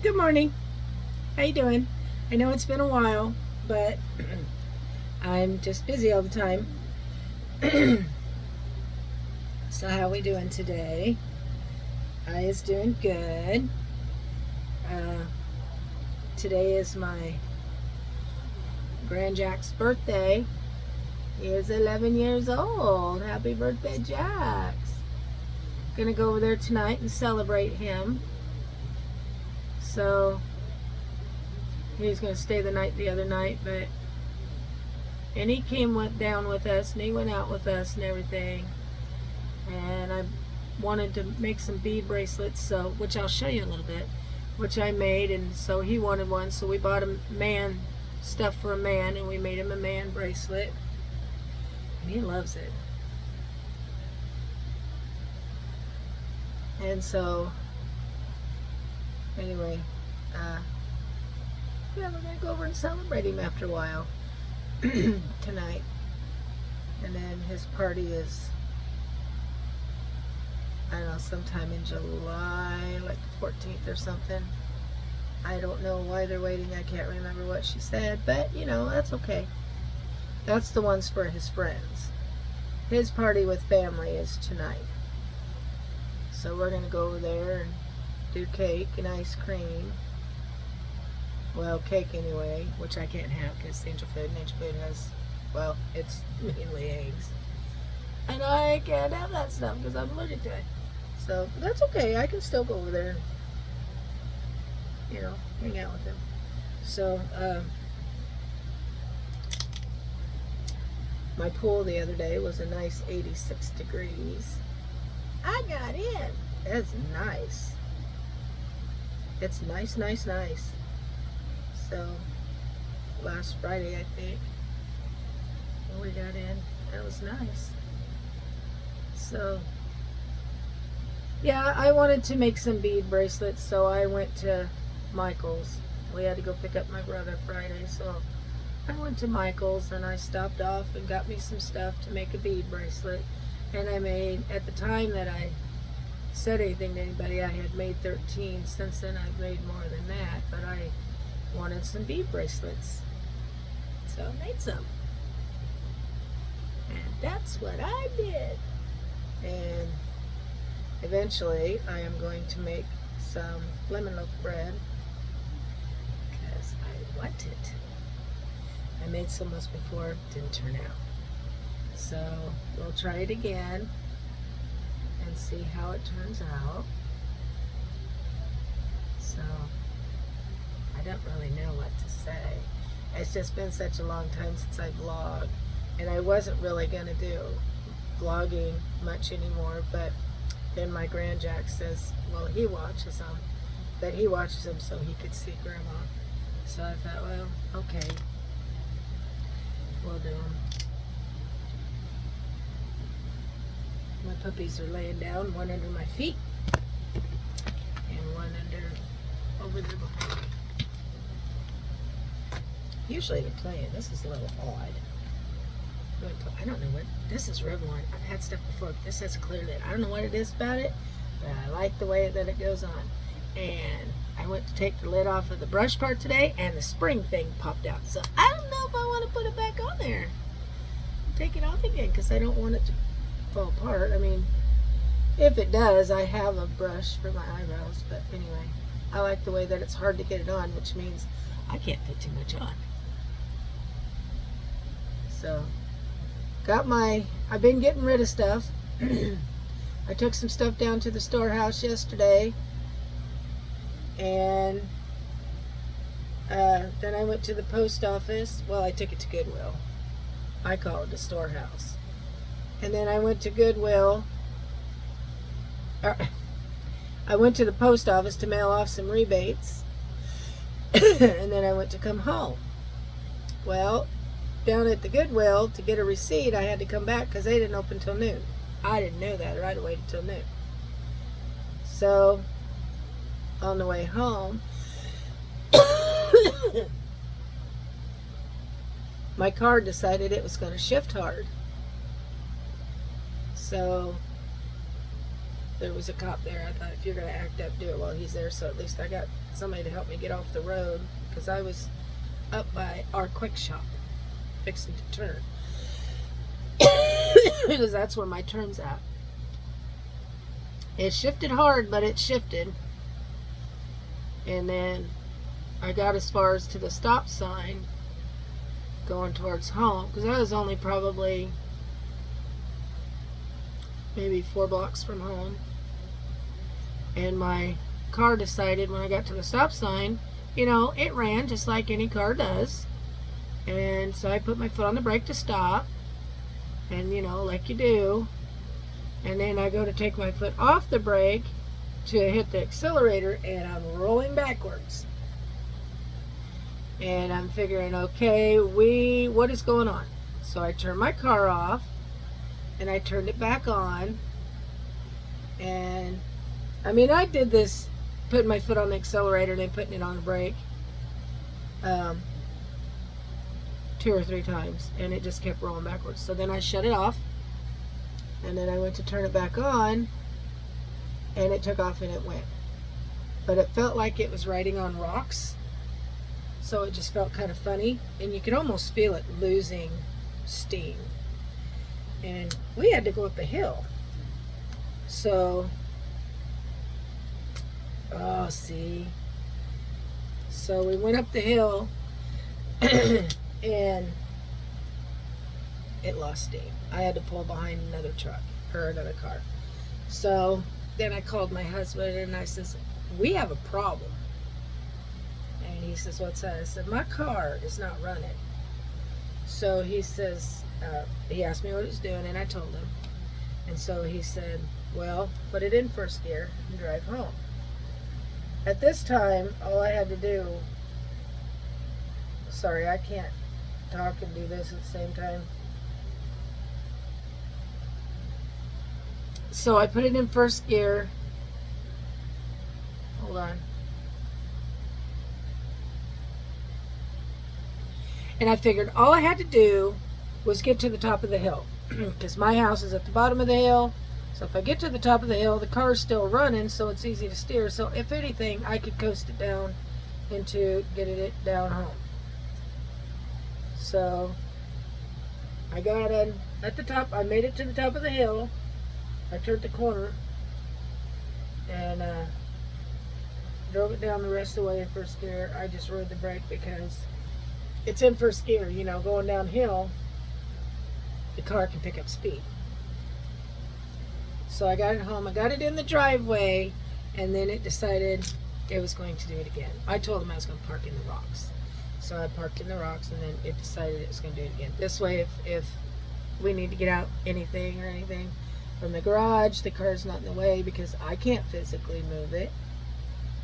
Good morning. How you doing? I know it's been a while, but I'm just busy all the time. So how we doing today? I is doing good. Uh, Today is my Grand Jack's birthday. He is 11 years old. Happy birthday, Jax. Gonna go over there tonight and celebrate him. So he was gonna stay the night the other night, and he went down with us and he went out with us and everything. And I wanted to make some bead bracelets, so which I'll show you a little bit, which I made, and so he wanted one, so we bought a man stuff for a man, and we made him a man bracelet, and he loves it. And so anyway, yeah, we're gonna go over and celebrate him after a while tonight, and then his party is, I don't know, sometime in July, like the 14th or something. I don't know why they're waiting. I can't remember what she said, but that's okay. That's the ones for his friends. His party with family is tonight. So we're going to go over there and do cake and ice cream. Well, cake anyway, which I can't have because Angel Food has, well, it's mainly eggs. And I can't have that stuff because I'm allergic to it. So that's okay. I can still go over there and, hang out with him. So, my pool the other day was a nice 86 degrees. I got in. That's nice. It's nice, nice, nice. So, last Friday, I think, when we got in, that was nice. So, yeah, I wanted to make some bead bracelets, so I went to Michael's. We had to go pick up my brother Friday, so I went to Michael's and I stopped off and got me some stuff to make a bead bracelet. And I made, at the time that I said anything to anybody, I had made 13. Since then I've made more than that, but I wanted some bead bracelets, so I made some. And that's what I did. And eventually I am going to make some lemon loaf bread because I want it. I made some once before, didn't turn out. So we'll try it again and see how it turns out. So I don't really know what to say. It's just been such a long time since I vlogged, and I wasn't really going to do vlogging much anymore, but then my Grand Jack says, well, he watches them, but he watches them so he could see Grandma. So I thought, well, okay, we'll do them. My puppies are laying down, one under my feet and one over there behind me. Usually they're playing. This is a little odd. I don't know what, this is Revlon. I've had stuff before, but this has a clear lid. I don't know what it is about it, but I like the way that it goes on. And I went to take the lid off of the brush part today, and the spring thing popped out. So I don't know if I want to put it back on there. Take it off again, because I don't want it to fall apart. I mean, if it does, I have a brush for my eyebrows, but anyway, I like the way that it's hard to get it on, which means I can't put too much on. So I've been getting rid of stuff. I took some stuff down to the storehouse yesterday, and then I went to the post office. Well, I took it to Goodwill. I call it the storehouse. And then I went to Goodwill. I went to the post office to mail off some rebates. And then I went to come home. Well, down at the Goodwill, to get a receipt, I had to come back because they didn't open till noon. I didn't know that, or I'd have waited till noon. So, on the way home, my car decided it was going to shift hard. So there was a cop there. I thought, if you're going to act up, do it while he's there. So at least I got somebody to help me get off the road, because I was up by our quick shop fixing to turn. Because that's where my turn's at. It shifted hard, but it shifted. And then I got as far as to the stop sign going towards home, because I was only probably maybe 4 blocks from home. And my car decided, when I got to the stop sign, you know, it ran just like any car does. And so I put my foot on the brake to stop, and you know, like you do. And then I go to take my foot off the brake to hit the accelerator, and I'm rolling backwards. And I'm figuring, okay, what is going on? So I turned my car off, and I turned it back on. And I mean, I did this, putting my foot on the accelerator and then putting it on the brake 2 or 3 times, and it just kept rolling backwards. So then I shut it off, and then I went to turn it back on, and it took off and it went. But it felt like it was riding on rocks, so it just felt kind of funny, and you could almost feel it losing steam. And we had to go up a hill. So, so we went up the hill, and it lost steam. I had to pull behind another truck, or another car. So then I called my husband, and I says, we have a problem. And he says, what's that? I said, my car is not running. So he says, he asked me what it was doing, and I told him. And so he said, well, put it in first gear and drive home. At this time, all I had to do, sorry, I can't talk and do this at the same time. So I put it in first gear. Hold on. And I figured all I had to do was get to the top of the hill, because my house is at the bottom of the hill. So if I get to the top of the hill, the car's still running, so it's easy to steer. So if anything, I could coast it down into getting it down home. So I got in at the top. I made it to the top of the hill. I turned the corner and drove it down the rest of the way in first gear. I just rode the brake because it's in first gear. You know, going downhill, the car can pick up speed. So I got it home. I got it in the driveway, and then it decided it was going to do it again. I told him I was going to park in the rocks. So I parked in the rocks, and then it decided it was going to do it again. This way, if we need to get out anything or anything from the garage, the car's not in the way, because I can't physically move it.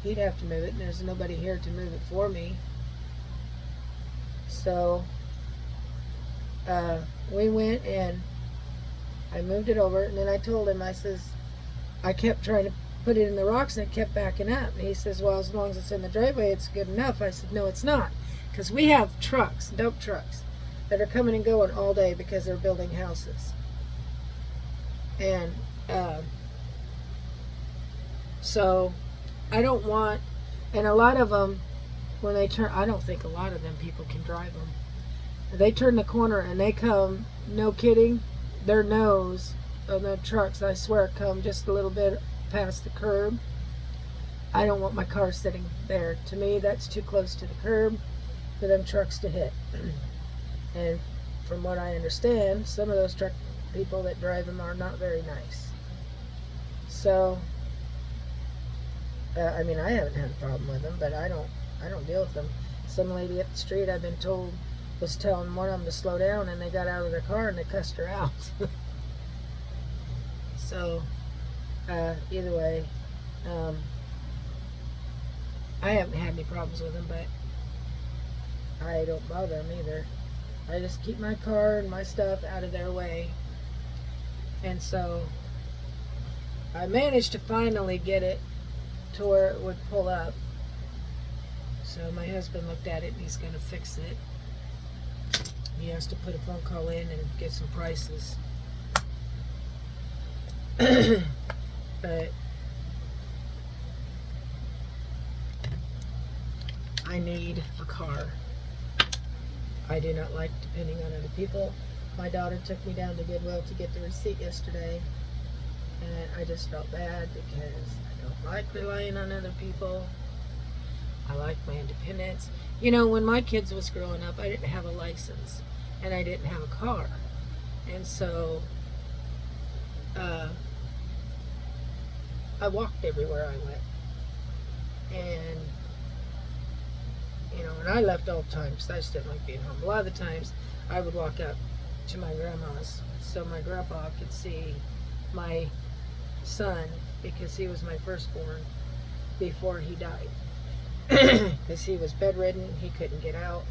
He'd have to move it, and there's nobody here to move it for me. So we went, and I moved it over, and then I told him, I says, I kept trying to put it in the rocks, and it kept backing up. And he says, well, as long as it's in the driveway, it's good enough. I said, no, it's not, because we have trucks, dump trucks, that are coming and going all day because they're building houses. And so I don't want, and a lot of them, when they turn, I don't think a lot of them people can drive them. They turn the corner and they come, no kidding, their nose of the trucks, I swear, come just a little bit past the curb. I don't want my car sitting there. To me, that's too close to the curb for them trucks to hit. And from what I understand, some of those truck people that drive them are not very nice. So I mean, I haven't had a problem with them, but I don't deal with them. Some lady up the street, I've been told, was telling one of them to slow down, and they got out of their car and they cussed her out. So either way, I haven't had any problems with them, but I don't bother them either. I just keep my car and my stuff out of their way. And so I managed to finally get it to where it would pull up. So my husband looked at it, and he's going to fix it. He has to put a phone call in and get some prices. But But I need a car. I do not like depending on other people. My daughter took me down to Goodwill to get the receipt yesterday, and I just felt bad because I don't like relying on other people. I like my independence. You know, when my kids was growing up, I didn't have a license, and I didn't have a car. And so, I walked everywhere I went. And, you know, and I left all the time because I just didn't like being home. A lot of the times, I would walk up to my grandma's so my grandpa could see my son, because he was my firstborn before he died. Because he was bedridden, he couldn't get out,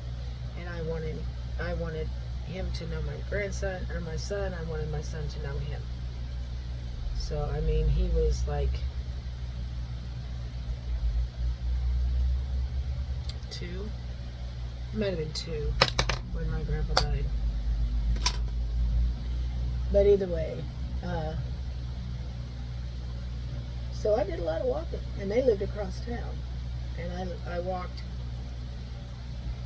and I wanted him to know my grandson, or my son. I wanted my son to know him. So I mean, he was like 2. He might have been 2 when my grandpa died. But either way, so I did a lot of walking, and they lived across town. And I walked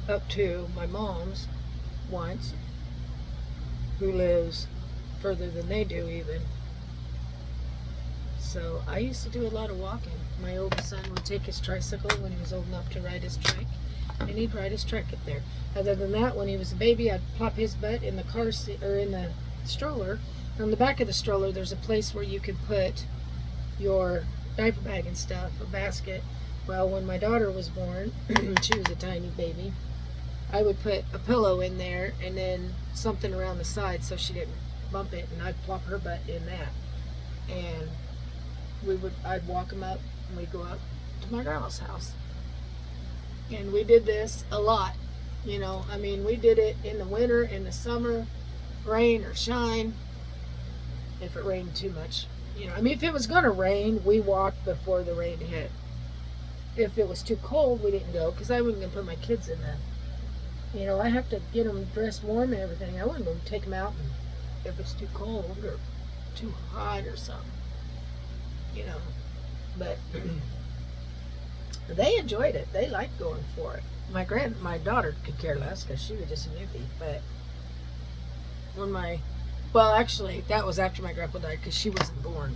up to my mom's once, who lives further than they do even. So I used to do a lot of walking. My oldest son would take his tricycle when he was old enough to ride his trike, and he'd ride his trike up there. Other than that, when he was a baby, I'd plop his butt in the car seat, or in the stroller. On the back of the stroller, there's a place where you can put your diaper bag and stuff, a basket. Well, when my daughter was born, she was a tiny baby, I would put a pillow in there and then something around the side so she didn't bump it, and I'd plop her butt in that. And I'd walk them up, and we'd go up to my grandma's house. And we did this a lot, you know. I mean, we did it in the winter, in the summer, rain or shine. If it rained too much, you know. I mean, if it was going to rain, we walked before the rain hit. If it was too cold, we didn't go, because I wasn't going to put my kids in that. You know, I have to get them dressed warm and everything. I wasn't going to take them out if it's too cold or too hot or something, you know. But they enjoyed it. They liked going for it. My daughter could care less because she was just a newbie. But well, actually, that was after my grandpa died, because she wasn't born.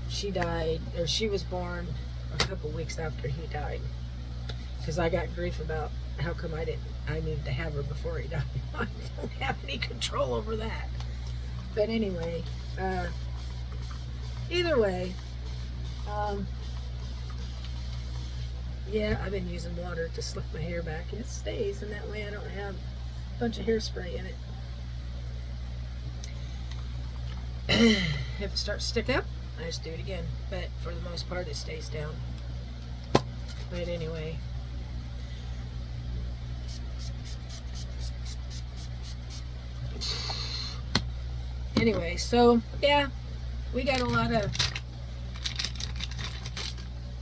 She died, or she was born a couple weeks after he died, because I got grief about how come I needed to have her before he died. I don't have any control over that. But anyway, either way, yeah, I've been using water to slick my hair back, and it stays, and that way I don't have a bunch of hairspray in it. If it starts to stick up, I just do it again. But for the most part, it stays down. But anyway, so yeah, we got a lot of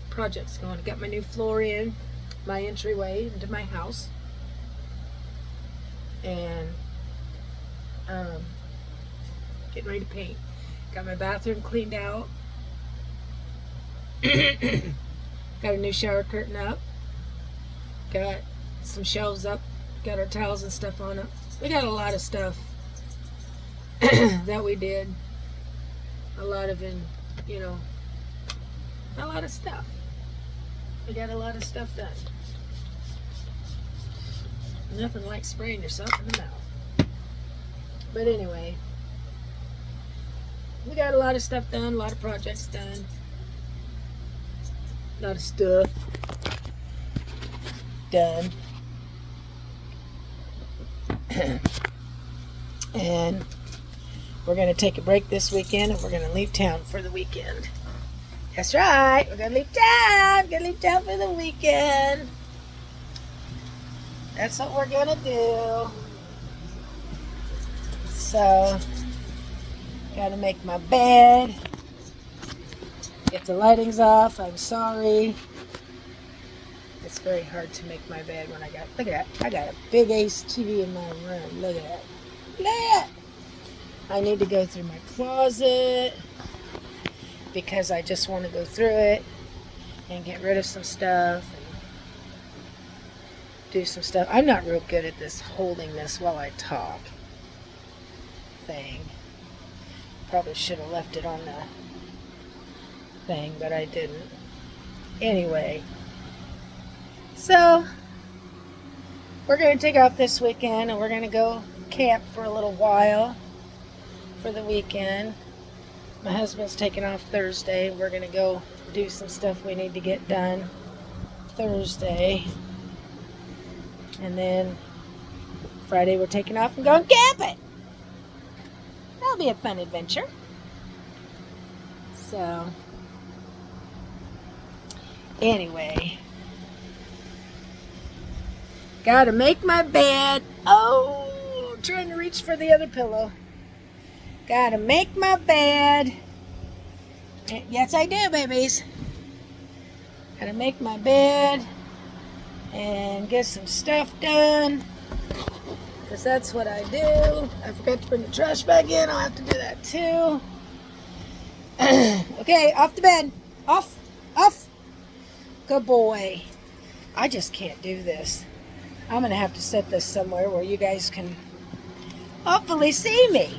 projects going. Got my new floor in, my entryway into my house, and getting ready to paint. Got my bathroom cleaned out. Got a new shower curtain up. Got some shelves up. Got our towels and stuff on it. We got a lot of stuff that we did. A lot of a lot of stuff. We got a lot of stuff done. Nothing like spraying yourself in the mouth. But anyway, we got a lot of stuff done, a lot of projects done, a lot of stuff done. And we're going to take a break this weekend, and we're going to leave town for the weekend. That's right, we're going to leave town. We're going to leave town for the weekend. That's what we're going to do. So, got to make my bed. If the lighting's off, I'm sorry. It's very hard to make my bed when look at that. I got a big ace TV in my room. Look at that. Look at that. I need to go through my closet because I just want to go through it and get rid of some stuff and do some stuff. I'm not real good at this holding this while I talk thing. Probably should have left it on the thing, but I didn't. Anyway, so we're going to take off this weekend and we're going to go camp for a little while for the weekend. My husband's taking off Thursday. We're going to go do some stuff we need to get done Thursday. And then Friday we're taking off and going camping. That'll be a fun adventure. So, anyway, gotta make my bed. Oh, trying to reach for the other pillow. Gotta make my bed. Yes, I do, babies. Gotta make my bed and get some stuff done, because that's what I do. I forgot to bring the trash bag in. I'll have to do that too. Okay, off to bed. Off. Good boy. I just can't do this. I'm going to have to set this somewhere where you guys can hopefully see me.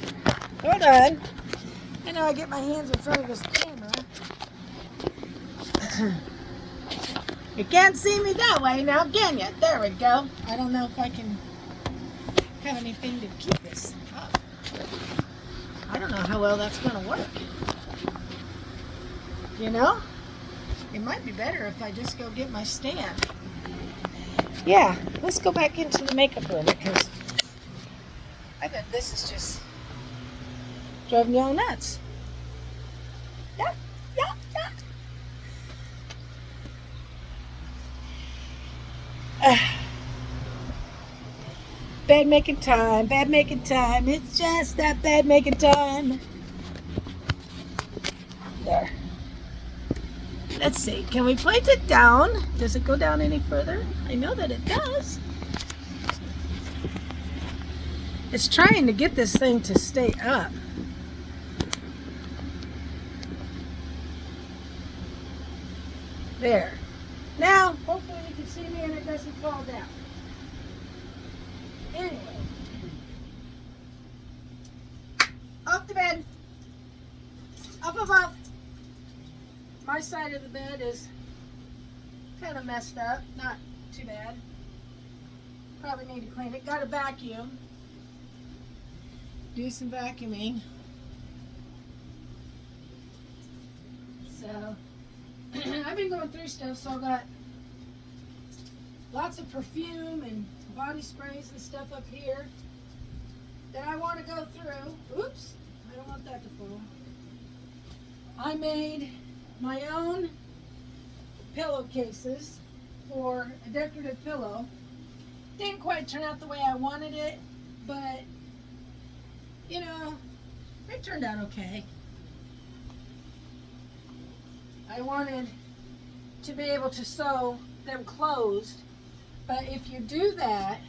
Hold on. I know I get my hands in front of this camera. You can't see me that way now, can you? There we go. I don't know if I can have anything to keep this up. I don't know how well that's going to work. You know? It might be better if I just go get my stand. Yeah, let's go back into the makeup room, because I bet this is just driving me all nuts. Yeah. Bed making time. It's just that bed making time. There. Let's see. Can we place it down? Does it go down any further? I know that it does. It's trying to get this thing to stay up. There. Now, hopefully you can see me and it doesn't fall down. Anyway. Off the bed. Up above. My side of the bed is kind of messed up. Not too bad. Probably need to clean it. Got a vacuum. Do some vacuuming. So, I've been going through stuff, so I've got lots of perfume and body sprays and stuff up here that I want to go through. Oops, I don't want that to fall. I made my own pillowcases for a decorative pillow. Didn't quite turn out the way I wanted it, but you know, it turned out okay. I wanted to be able to sew them closed, but if you do that,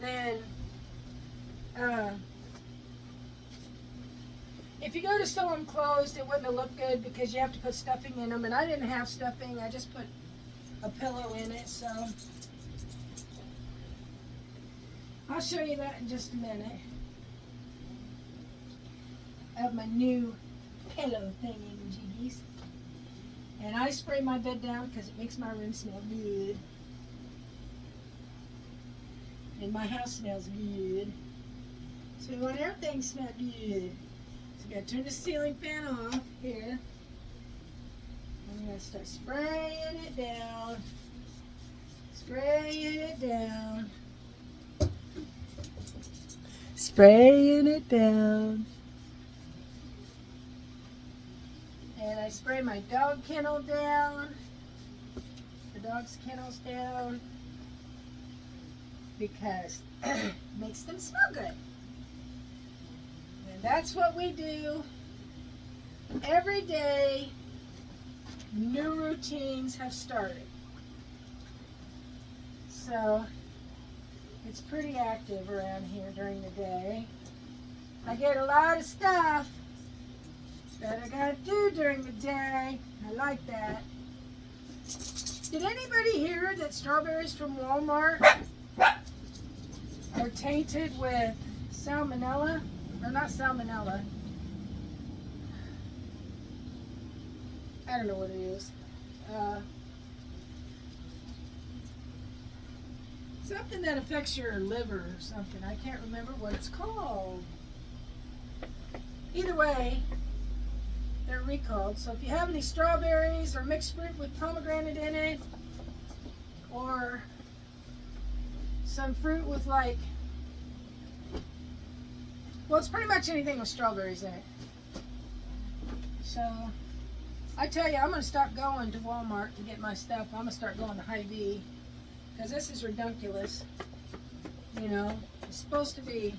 then if you go to sew them closed, it wouldn't have looked good because you have to put stuffing in them, and I didn't have stuffing. I just put a pillow in it, so I'll show you that in just a minute. I have my new pillow thingy-majiggies. And I spray my bed down because it makes my room smell good. And my house smells good. So we want everything to smell good. So we gotta turn the ceiling fan off here. I'm gonna start spraying it down. Spraying it down. Spraying it down. And I spray my dog kennel down, the dog's kennels down, because it makes them smell good. And that's what we do every day. New routines have started. So it's pretty active around here during the day. I get a lot of stuff that I gotta do during the day. I like that. Did anybody hear that strawberries from Walmart are tainted with salmonella? Or not salmonella. I don't know what it is. Something that affects your liver or something. I can't remember what it's called. Either way, they're recalled. So if you have any strawberries or mixed fruit with pomegranate in it, or some fruit with like, well, it's pretty much anything with strawberries in it. So I tell you, I'm going to stop going to Walmart to get my stuff. I'm going to start going to Hy-Vee, because this is ridiculous. You know, it's supposed to be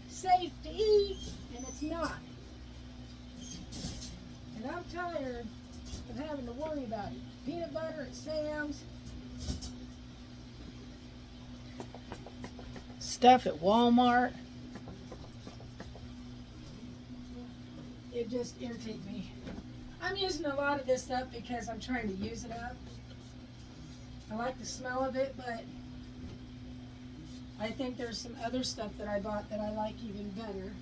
safe to eat, and it's not. And I'm tired of having to worry about it. Peanut butter at Sam's. Stuff at Walmart. It just irritates me. I'm using a lot of this up because I'm trying to use it up. I like the smell of it, but I think there's some other stuff that I bought that I like even better.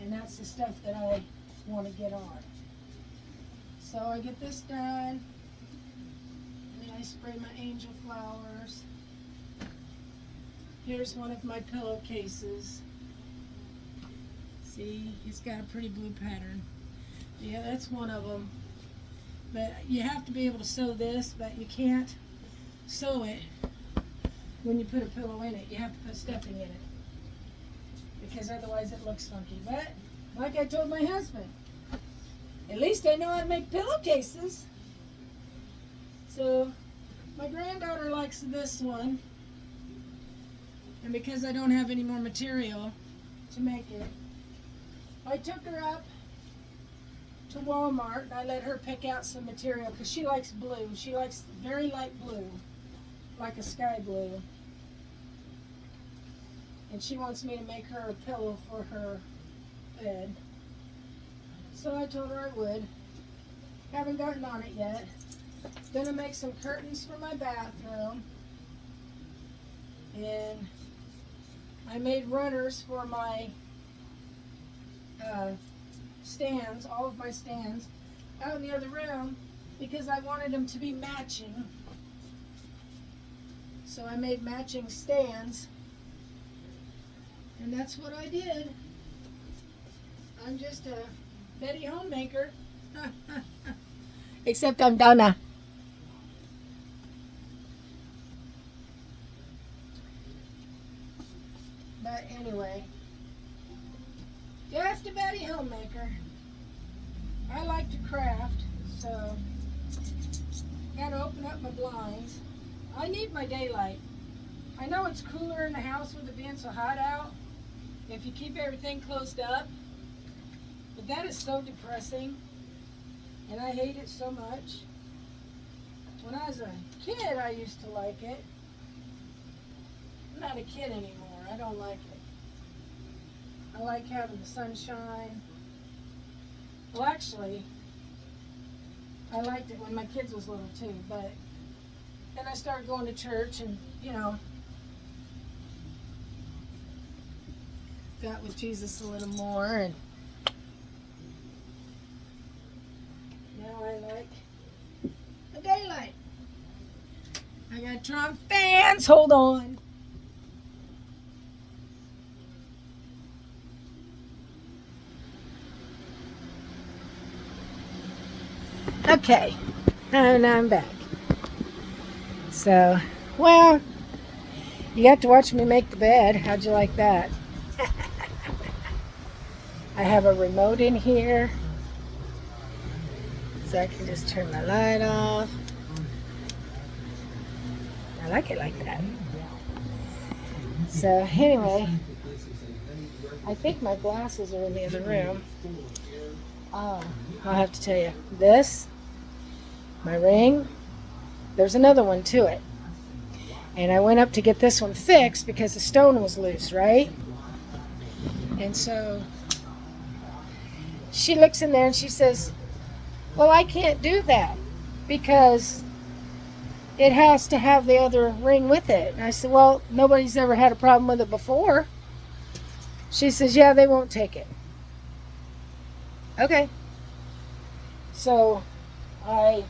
And that's the stuff that I want to get on. So I get this done. And then I spray my angel flowers. Here's one of my pillowcases. See, it's got a pretty blue pattern. Yeah, that's one of them. But you have to be able to sew this, but you can't sew it when you put a pillow in it. You have to put stuffing in it, because otherwise it looks funky. But like I told my husband, at least I know how to make pillowcases. So my granddaughter likes this one, and because I don't have any more material to make it, I took her up to Walmart and I let her pick out some material, because she likes blue. She likes very light blue, like a sky blue. And she wants me to make her a pillow for her bed. So I told her I would. Haven't gotten on it yet. Gonna make some curtains for my bathroom. And I made runners for my stands, all of my stands, out in the other room, because I wanted them to be matching. So I made matching stands, and that's what I did. I'm just a Betty homemaker. Except I'm Donna. But anyway, just a Betty homemaker. I like to craft, so gotta open up my blinds. I need my daylight. I know it's cooler in the house with it being so hot out if you keep everything closed up, but that is so depressing, and I hate it so much. When I was a kid, I used to like it. I'm not a kid anymore. I don't like it. I like having the sunshine. Well, actually, I liked it when my kids was little too, but then I started going to church and, you know, got with Jesus a little more, and now I like the daylight. I got Tron fans, hold on. Okay, and I'm back. So, well, you got to watch me make the bed. How'd you like that? I have a remote in here, so I can just turn my light off. I like it like that. So anyway, I think my glasses are in the other room. Oh, I'll have to tell you. This, my ring, there's another one to it. And I went up to get this one fixed because the stone was loose, right? And so she looks in there and she says, well, I can't do that because it has to have the other ring with it. And I said, well, nobody's ever had a problem with it before. She says, yeah, they won't take it. Okay. So I'm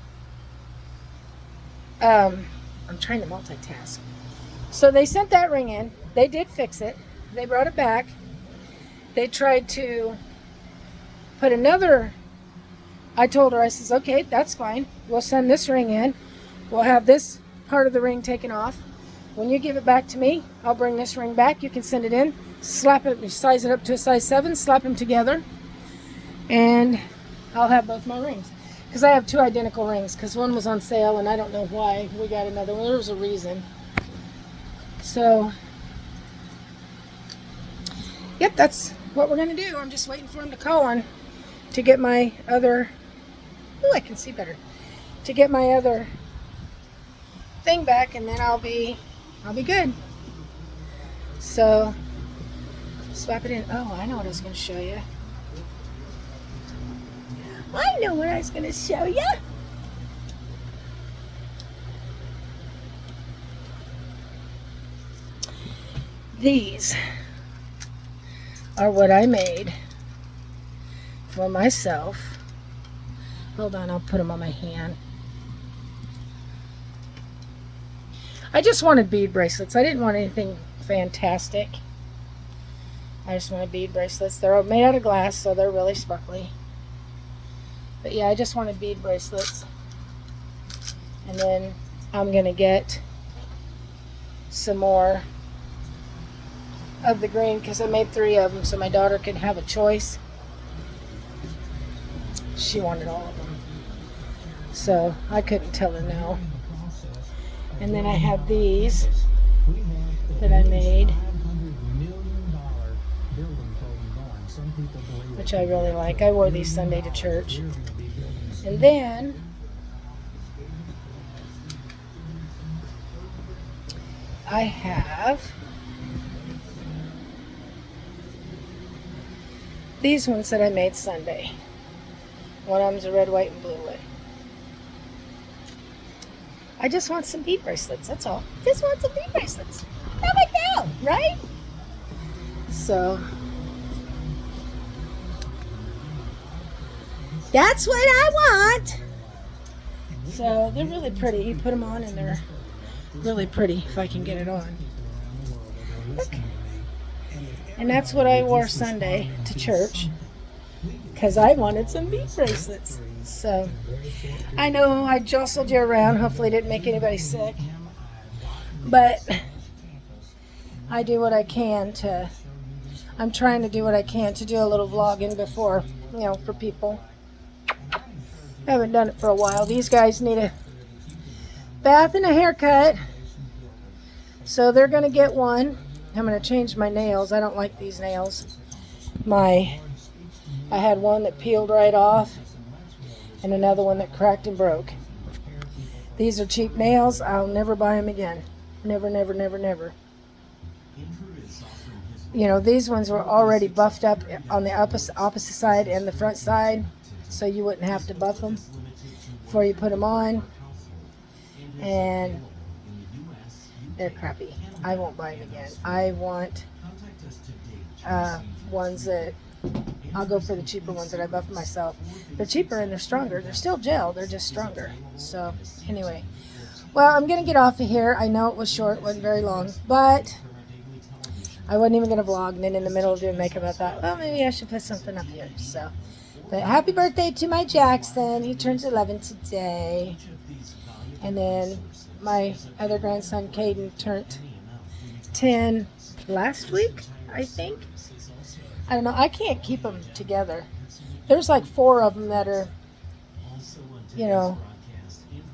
trying to multitask. So they sent that ring in. They did fix it. They brought it back. They tried to put another. I told her, I says, okay, that's fine. We'll send this ring in. We'll have this part of the ring taken off. When you give it back to me, I'll bring this ring back. You can send it in, slap it, size it up to a size 7, slap them together, and I'll have both my rings. Because I have 2 identical rings, because one was on sale, and I don't know why we got another one. There was a reason. So, yep, that's what we're going to do. I'm just waiting for him to call on to get my other, oh, I can see better, to get my other thing back, and then I'll be good. So, swap it in. Oh, I know what I was going to show you. I know what I was going to show you. These are what I made for myself. Hold on, I'll put them on my hand. I just wanted bead bracelets. I didn't want anything fantastic. I just wanted bead bracelets. They're made out of glass, so they're really sparkly. But yeah, I just wanted bead bracelets. And then I'm going to get some more of the green because I made 3 of them so my daughter could have a choice. She wanted all of them. So I couldn't tell her no. And then I have these that I made, which I really like. I wore these Sunday to church. And then I have these ones that I made Sunday. One of them's a red, white, and blue one. I just want some bead bracelets, that's all. Just want some bead bracelets. No big deal, right? So that's what I want. So they're really pretty. You put them on and they're really pretty if I can get it on. Look. And that's what I wore Sunday to church because I wanted some bead bracelets. So I know I jostled you around. Hopefully it didn't make anybody sick. But I do what I can to, I'm trying to do what I can to do a little vlogging before, you know, for people. I haven't done it for a while. These guys need a bath and a haircut. So they're going to get one. I'm going to change my nails. I don't like these nails. I had one that peeled right off and another one that cracked and broke. These are cheap nails. I'll never buy them again. Never, never, never, never. You know, these ones were already buffed up on the opposite side and the front side, so you wouldn't have to buff them before you put them on. And they're crappy. I won't buy them again. I want ones that, I'll go for the cheaper ones that I buff myself. They're cheaper and they're stronger. They're still gel, they're just stronger. So anyway, well, I'm gonna get off of here. I know it was short, it wasn't very long, but I wasn't even gonna vlog, and then in the middle of doing makeup I thought, well, maybe I should put something up here. So, but happy birthday to my Jackson. He turns 11 today. And then my other grandson Caden turned 10 last week, I think. I don't know, I can't keep them together. There's like 4 of them that are, you know,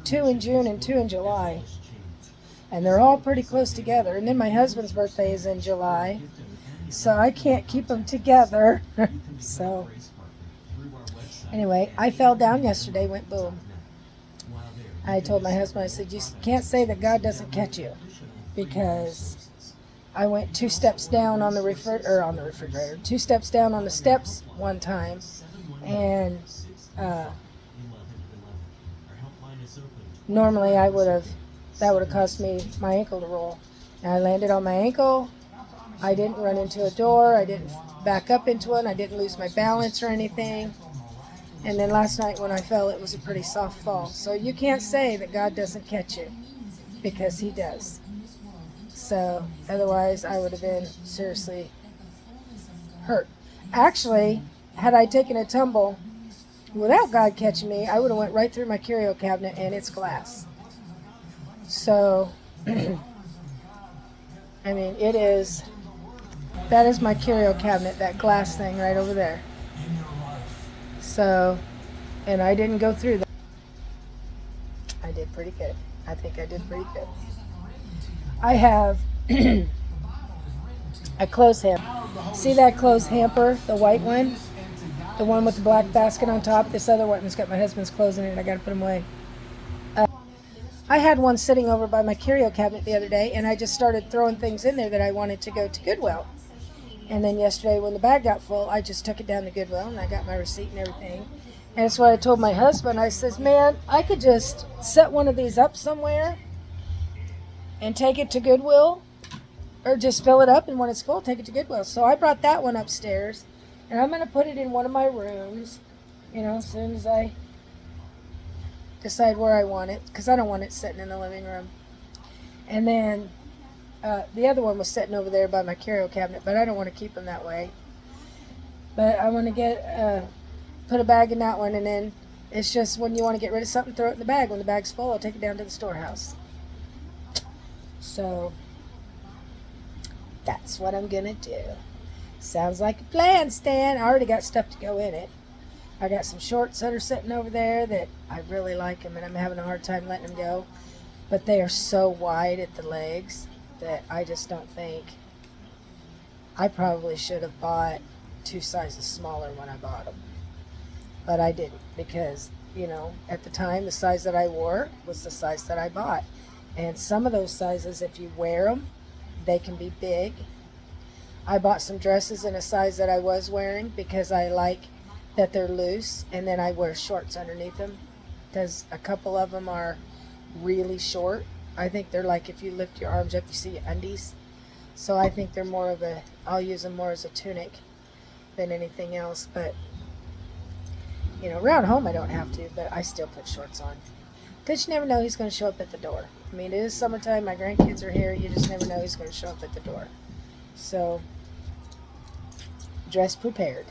2 in June and 2 in July. And they're all pretty close together. And then my husband's birthday is in July. So I can't keep them together. So anyway, I fell down yesterday, went boom. I told my husband, I said, you can't say that God doesn't catch you. Because I went 2 steps down on the refrigerator, 2 steps down on the steps one time, And normally that would have cost me my ankle to roll. And I landed on my ankle. I didn't run into a door. I didn't back up into one. I didn't lose my balance or anything. And then last night when I fell, it was a pretty soft fall. So you can't say that God doesn't catch you, because he does. So otherwise I would have been seriously hurt. Actually, had I taken a tumble without God catching me, I would have went right through my curio cabinet and it's glass. So, I mean, that is my curio cabinet, that glass thing right over there. So, and I didn't go through that. I did pretty good. I think I did pretty good. I have a clothes hamper. See that clothes hamper, the white one? The one with the black basket on top? This other one's got my husband's clothes in it and I gotta put them away. I had one sitting over by my curio cabinet the other day, and I just started throwing things in there that I wanted to go to Goodwill. And then yesterday when the bag got full, I just took it down to Goodwill and I got my receipt and everything. And that's what I told my husband. I says, man, I could just set one of these up somewhere and take it to Goodwill, or just fill it up, and when it's full, take it to Goodwill. So I brought that one upstairs, and I'm going to put it in one of my rooms, as soon as I decide where I want it, because I don't want it sitting in the living room. And then the other one was sitting over there by my curio cabinet, but I don't want to keep them that way. But I want to put a bag in that one, and then it's just when you want to get rid of something, throw it in the bag. When the bag's full, I'll take it down to the storehouse. So that's what I'm gonna do. Sounds like a plan, Stan. I already got stuff to go in it. I got some shorts that are sitting over there that I really like them, and I'm having a hard time letting them go. But they are so wide at the legs that I just don't think. I probably should have bought 2 sizes smaller when I bought them. But I didn't, because, at the time, the size that I wore was the size that I bought. And some of those sizes, if you wear them, they can be big. I bought some dresses in a size that I was wearing because I like that they're loose, and then I wear shorts underneath them because a couple of them are really short. I think they're like, if you lift your arms up, you see your undies. So I think they're more of I'll use them more as a tunic than anything else. But, around home I don't have to, but I still put shorts on. Because you never know who's going to show up at the door. I mean, it is summertime, my grandkids are here, you just never know who's going to show up at the door. So, dress prepared.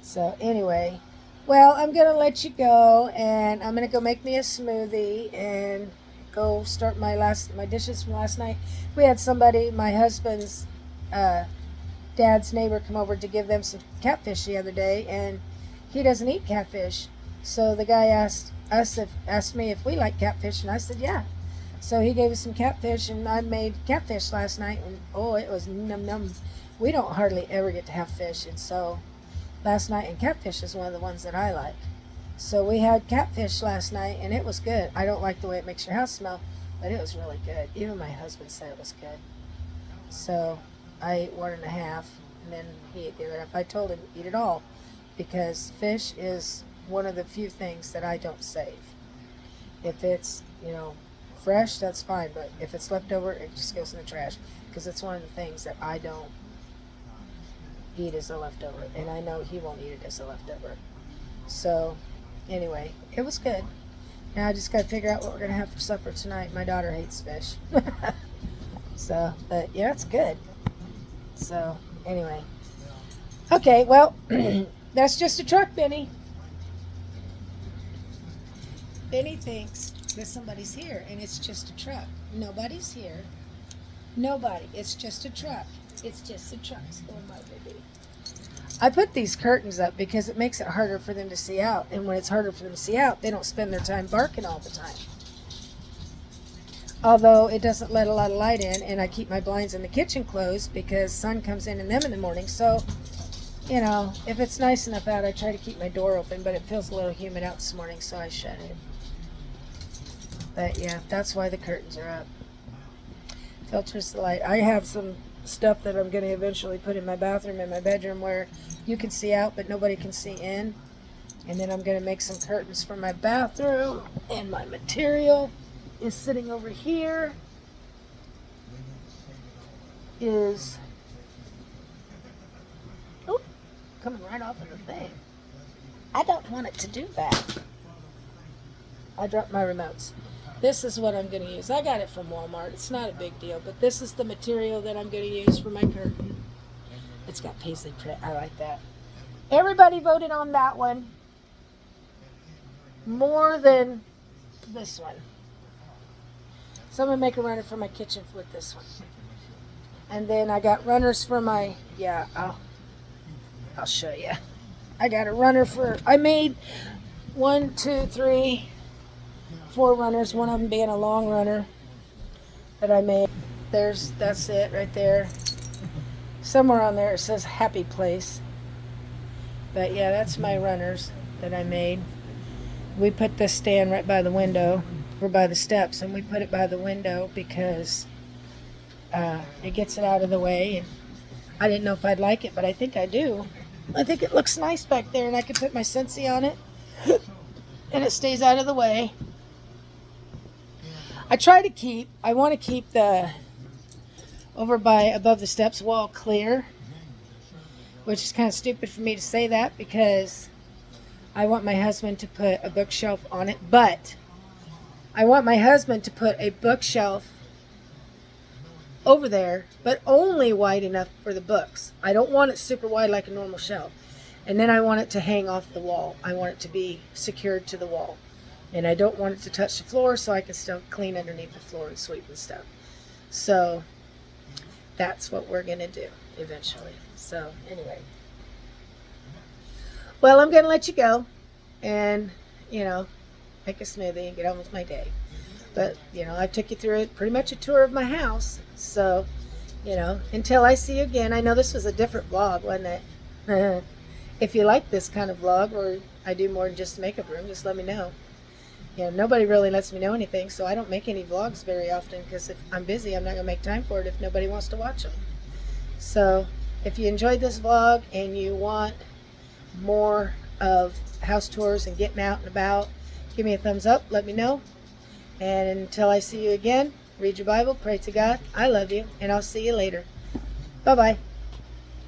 So, anyway, well, I'm going to let you go, and I'm going to go make me a smoothie and go start my dishes from last night. We had somebody, my husband's dad's neighbor, come over to give them some catfish the other day, and he doesn't eat catfish. So the guy asked me if we like catfish, and I said yeah. So he gave us some catfish, and I made catfish last night, and it was num. We don't hardly ever get to have fish, and so last night, and catfish is one of the ones that I like. So we had catfish last night, and it was good. I don't like the way it makes your house smell, but it was really good. Even my husband said it was good. So I ate 1.5, and then he ate the other half. I told him eat it all, because fish is one of the few things that I don't save. If it's, fresh, that's fine, but if it's left over, it just goes in the trash, because it's one of the things that I don't eat as a leftover, and I know he won't eat it as a leftover. So anyway, it was good. Now I just got to figure out what we're going to have for supper tonight. My daughter hates fish. So, but yeah, it's good. So anyway, okay, well, that's just a truck, Benny. Benny thinks that somebody's here, and it's just a truck. Nobody's here. Nobody. It's just a truck. It's just a truck. Oh, my baby. I put these curtains up because it makes it harder for them to see out. And when it's harder for them to see out, they don't spend their time barking all the time. Although it doesn't let a lot of light in, and I keep my blinds in the kitchen closed because sun comes in them in the morning. So, if it's nice enough out, I try to keep my door open, but it feels a little humid out this morning, so I shut it. But yeah, that's why the curtains are up. Filters the light. I have some stuff that I'm going to eventually put in my bathroom and my bedroom where you can see out, but nobody can see in. And then I'm going to make some curtains for my bathroom. And my material is sitting over here. Is coming right off of the thing. I don't want it to do that. I dropped my remotes. This is what I'm going to use. I got it from Walmart. It's not a big deal, but this is the material that I'm going to use for my curtain. It's got paisley print. I like that. Everybody voted on that one more than this one. So I'm going to make a runner for my kitchen with this one. And then I got runners for my, I'll show you. I got a runner I made 1, 2, 3, 4 runners, one of them being a long runner that I made. That's it right there. Somewhere on there it says happy place. But yeah, that's my runners that I made. We put this stand right by the window, or by the steps, and we put it by the window because it gets it out of the way. And I didn't know if I'd like it, but I think I do. I think it looks nice back there, and I can put my Scentsy on it, and it stays out of the way. I want to keep the over by above the steps wall clear, which is kind of stupid for me to say that because I want my husband to put a bookshelf on it, but I want my husband to put a bookshelf over there, but only wide enough for the books. I don't want it super wide like a normal shelf. And then I want it to hang off the wall. I want it to be secured to the wall. And I don't want it to touch the floor, so I can still clean underneath the floor and sweep and stuff. So that's what we're going to do eventually. So anyway. Well, I'm going to let you go and, make a smoothie and get on with my day. But, I took you through pretty much a tour of my house. So, until I see you again, I know this was a different vlog, wasn't it? If you like this kind of vlog, or I do more than just a makeup room, just let me know. Nobody really lets me know anything, so I don't make any vlogs very often because if I'm busy, I'm not going to make time for it if nobody wants to watch them. So, if you enjoyed this vlog and you want more of house tours and getting out and about, give me a thumbs up, let me know. And until I see you again, read your Bible, pray to God. I love you, and I'll see you later. Bye-bye.